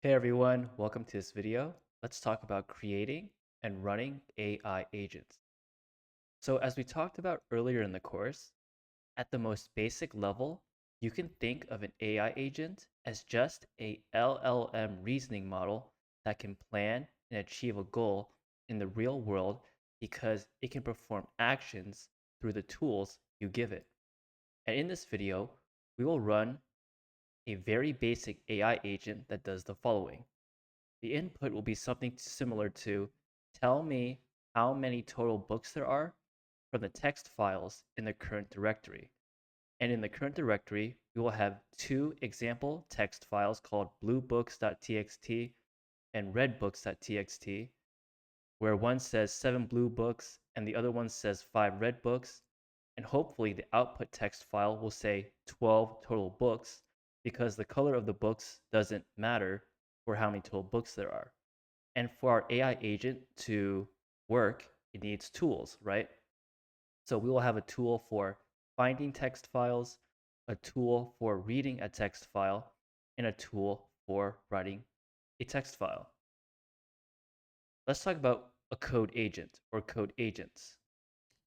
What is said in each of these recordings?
Hey everyone, welcome to this video. Let's talk about creating and running AI agents. So as we talked about earlier in the course, at the most basic level, you can think of an AI agent as just a LLM reasoning model that can plan and achieve a goal in the real world because it can perform actions through the tools you give it. And in this video, we will run a very basic AI agent that does the following. The input will be something similar to tell me how many total books there are from the text files in the current directory. And in the current directory, we will have two example text files called bluebooks.txt and redbooks.txt, where one says 7 blue books and the other one says 5 red books. And hopefully the output text file will say 12 total books because the color of the books doesn't matter for how many total books there are. And for our AI agent to work, it needs tools, right? So we will have a tool for finding text files, a tool for reading a text file, and a tool for writing a text file. Let's talk about a code agent or code agents.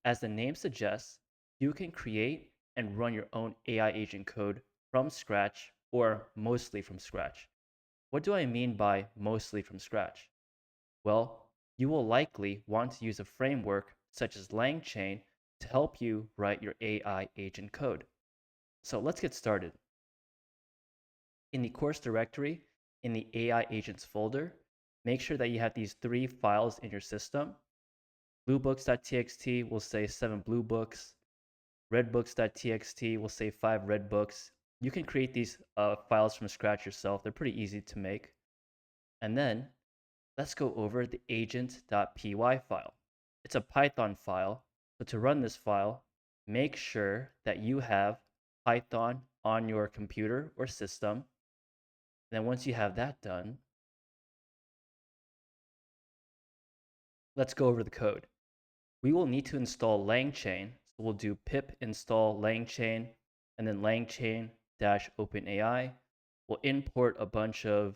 As the name suggests, you can create and run your own AI agent code from scratch or mostly from scratch. What do I mean by mostly from scratch? Well, you will likely want to use a framework such as LangChain to help you write your AI agent code. So let's get started. In the course directory, in the AI agents folder, make sure that you have these three files in your system. Bluebooks.txt will say 7 blue books. Redbooks.txt will say 5 red books. You can create these files from scratch yourself. They're pretty easy to make. And then let's go over the agent.py file. It's a Python file. So to run this file, make sure that you have Python on your computer or system. And then once you have that done, let's go over the code. We will need to install LangChain. So we'll do pip install LangChain and then LangChain-OpenAI. We'll import a bunch of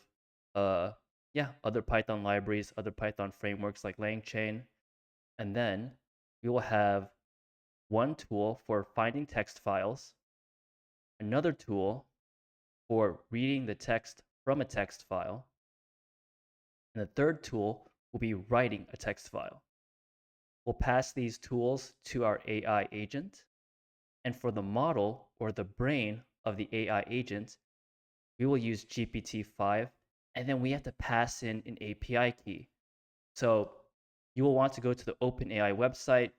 other Python libraries, other Python frameworks like LangChain. And then we will have one tool for finding text files, another tool for reading the text from a text file, and the third tool will be writing a text file. We'll pass these tools to our AI agent, and for the model or the brain of the AI agent, we will use GPT-5, and then we have to pass in an API key. So you will want to go to the OpenAI website,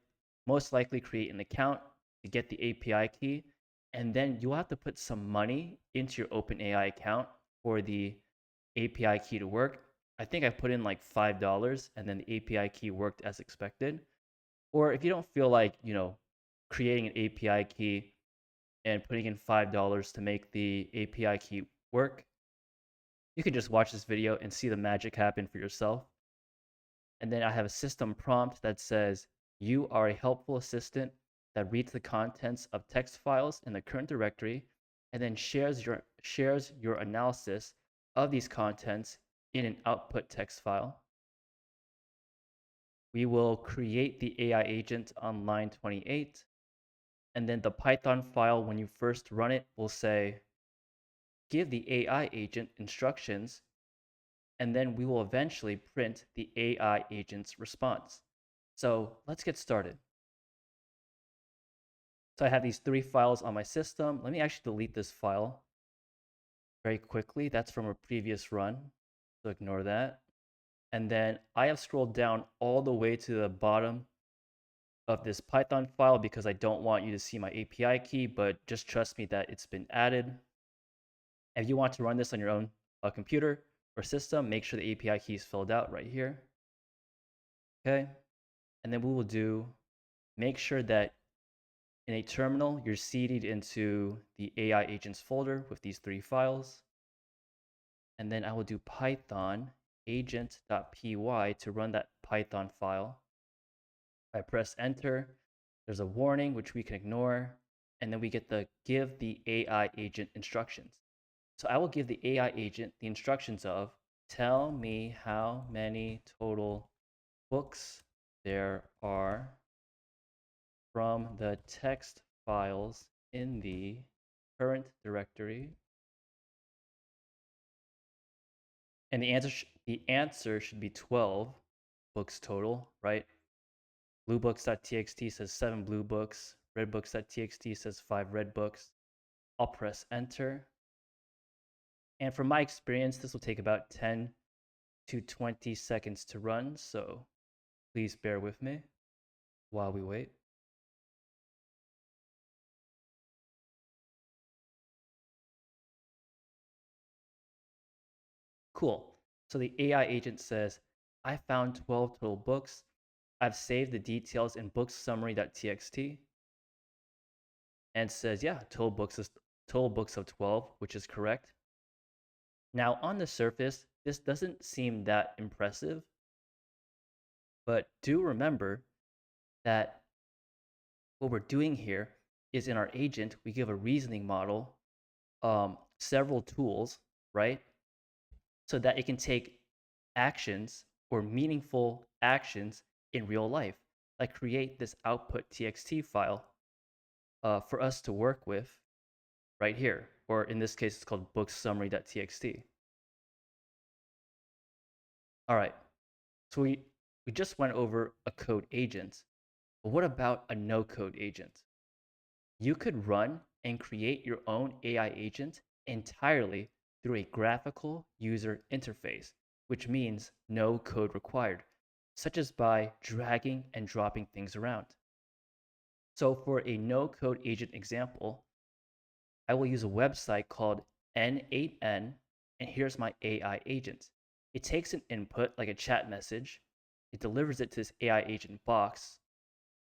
most likely create an account to get the API key, and then you'll have to put some money into your OpenAI account for the API key to work. I think I put in like $5 and then the API key worked as expected. Or if you don't feel like, creating an API key and putting in $5 to make the API key work, you can just watch this video and see the magic happen for yourself. And then I have a system prompt that says, you are a helpful assistant that reads the contents of text files in the current directory and then shares your analysis of these contents in an output text file. We will create the AI agent on line 28. And then the Python file, when you first run it, will say, give the AI agent instructions, and then we will eventually print the AI agent's response. So let's get started. So I have these three files on my system. Let me actually delete this file very quickly. That's from a previous run, so ignore that. And then I have scrolled down all the way to the bottom of this Python file because I don't want you to see my API key, but just trust me that it's been added. If you want to run this on your own computer or system, make sure the API key is filled out right here. Okay. And then we will do, make sure that in a terminal, you're seeded into the AI agents folder with these three files. And then I will do Python agent.py to run that Python file. I press enter. There's a warning, which we can ignore. And then we get the give the AI agent instructions. So I will give the AI agent the instructions of tell me how many total books there are from the text files in the current directory. And the answer should be 12 books total, right? Bluebooks.txt says 7 blue books. Redbooks.txt says 5 red books. I'll press enter. And from my experience, this will take about 10 to 20 seconds to run, so please bear with me while we wait. Cool. So the AI agent says, I found 12 total books. I've saved the details in booksummary.txt, and says, yeah, total books of 12, which is correct. Now, on the surface, this doesn't seem that impressive, but do remember that what we're doing here is in our agent, we give a reasoning model several tools, right? So that it can take actions or meaningful actions in real life, like create this output txt file for us to work with right here, or in this case, it's called booksummary.txt. All right, so we just went over a code agent, but what about a no-code agent? You could run and create your own AI agent entirely through a graphical user interface, which means no code required, such as by dragging and dropping things around. So for a no-code agent example, I will use a website called N8N, and here's my AI agent. It takes an input, like a chat message, it delivers it to this AI agent box,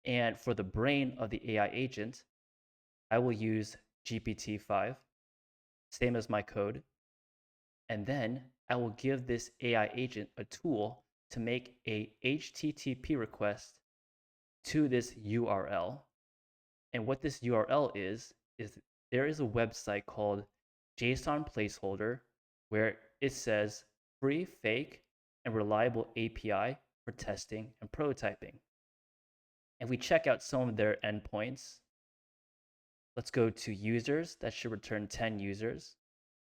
and for the brain of the AI agent, I will use GPT-5, same as my code, and then I will give this AI agent a tool to make a HTTP request to this URL. And what this URL is there is a website called JSON Placeholder where it says free, fake, and reliable API for testing and prototyping. If we check out some of their endpoints, let's go to users. That should return 10 users.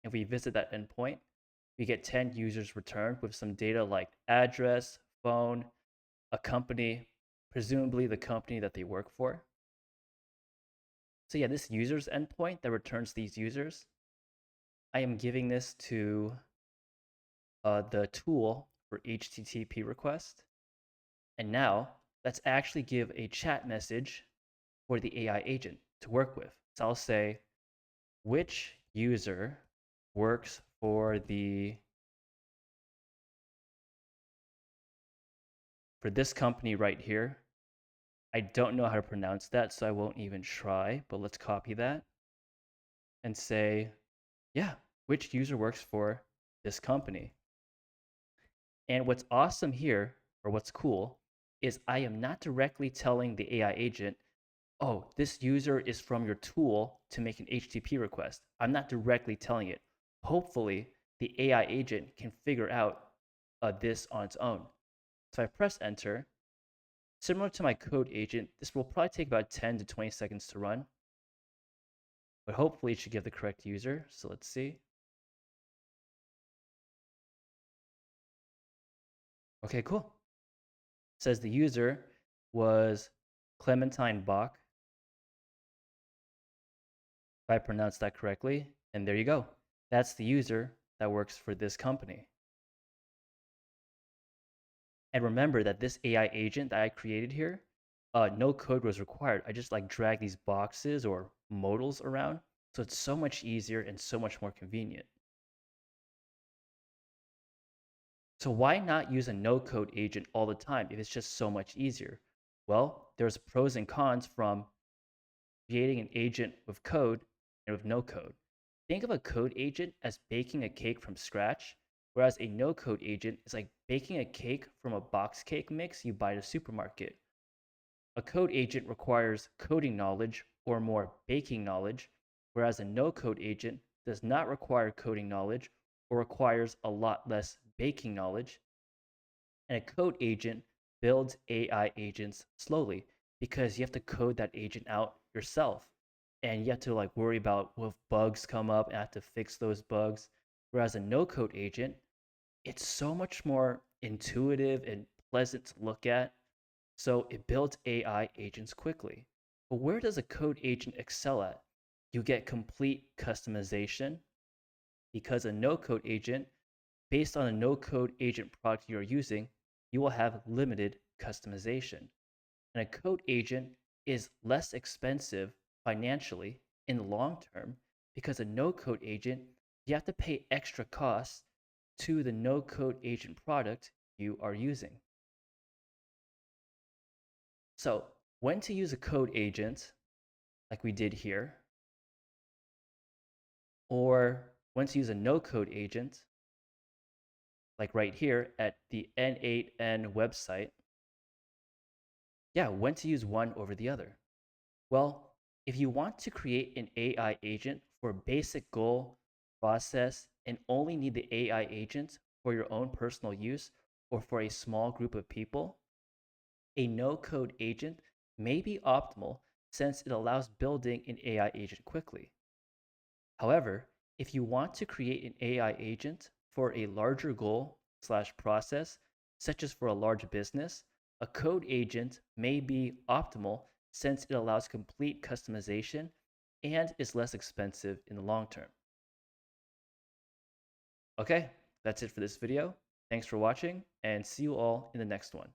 If we visit that endpoint, we get 10 users returned with some data like address, phone, a company, presumably the company that they work for. So yeah, this users endpoint that returns these users, I am giving this to the tool for HTTP request. And now let's actually give a chat message for the AI agent to work with. So I'll say, which user works for this company right here? I don't know how to pronounce that, so I won't even try, but let's copy that and say, yeah, which user works for this company? And what's awesome here, or what's cool, is I am not directly telling the AI agent, oh, this user is from your tool to make an HTTP request. I'm not directly telling it. Hopefully, the AI agent can figure out this on its own. So I press enter. Similar to my code agent, this will probably take about 10 to 20 seconds to run, but hopefully it should give the correct user. So let's see. Okay, cool. It says the user was Clementine Bach, if I pronounced that correctly. And there you go. That's the user that works for this company. And remember that this AI agent that I created here, no code was required. I just like drag these boxes or modals around. So it's so much easier and so much more convenient. So why not use a no-code agent all the time if it's just so much easier? Well, there's pros and cons from creating an agent with code and with no code. Think of a code agent as baking a cake from scratch, whereas a no-code agent is like baking a cake from a box cake mix you buy at a supermarket. A code agent requires coding knowledge or more baking knowledge, whereas a no-code agent does not require coding knowledge or requires a lot less baking knowledge. And a code agent builds AI agents slowly because you have to code that agent out yourself. And you have to like worry about if bugs come up and have to fix those bugs. Whereas a no code agent, it's so much more intuitive and pleasant to look at. So it builds AI agents quickly. But where does a code agent excel at? You get complete customization because a no code agent, based on a no code agent product you're using, you will have limited customization. And a code agent is less expensive financially in the long term because a no code agent, you have to pay extra costs to the no code agent product you are using. So, when to use a code agent, like we did here, or when to use a no code agent, like right here at the N8N website. Yeah, when to use one over the other. Well, if you want to create an AI agent for a basic goal, process, and only need the AI agent for your own personal use or for a small group of people, a no-code agent may be optimal since it allows building an AI agent quickly. However, if you want to create an AI agent for a larger goal slash process, such as for a large business, a code agent may be optimal since it allows complete customization and is less expensive in the long term. Okay, that's it for this video. Thanks for watching and see you all in the next one.